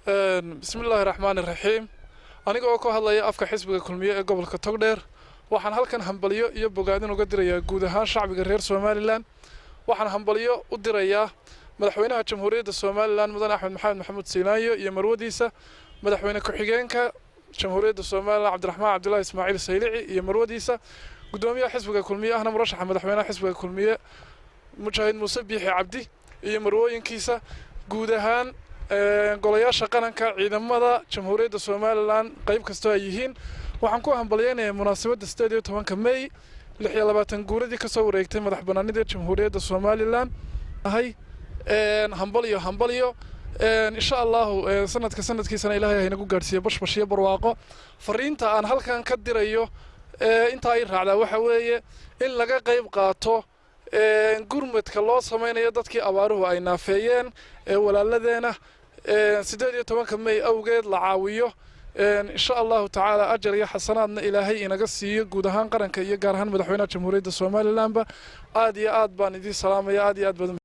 بسم الله الرحمن الرحيم aniga oo ka hadlaya afka xisbiga kulmiye ee gobolka Togdheer waxaan halkan hambaliyo iyo bogaadin uga dirayaa guud ahaan shacbiga reer Soomaaliland waxaan hambaliyo u dirayaa madaxweynaha jamhuuriyadda Soomaaliland mudane Axmed Maxamed Siinaayo iyo marwadiisa madaxweyne ku-xigeenka jamhuuriyadda Soomaaliland Cabdiraxmaan Cabdullaahi Ismaaciil Saylici iyo marwadiisa gudoomiyaha xisbiga kulmiye ahna murashaxa madaxweynaha xisbiga kulmiye Mujaahid Muuse Biixi Cabdi iyo marwooyinkiisa guud ahaan golayaasha qaranka ciidamada jamhuuriyadda Soomaaliland qayb kasta ay yihiin waxaan ku hambalyeynaa munaasabadda 18 May 26 guuradii ka soo wareegtay madaxbannaanida jamhuuriyadda Soomaaliland ahay hambaliyo insha Allah sanadkiisana Ilaahay hayna ku gaarsiiyo bashbashiyo barwaaqo fariinta aan halkan ka dirayo inta ay raacdaa waxa weeye in laga qayb qaato gurmadka loo sameeyo dadkii abaaruhu ay naafeeyeen walaaladeena 18 May awgeed la caawiyo insha Allah taala ajr iyo xasanaadna Ilaahay inaga siiyo guud ahaan qaranka iyo gaar ahaan madaxweynaha jamhuuriyadda Soomaaliland aad iyo aad baan idin salaamaya aad iyo aad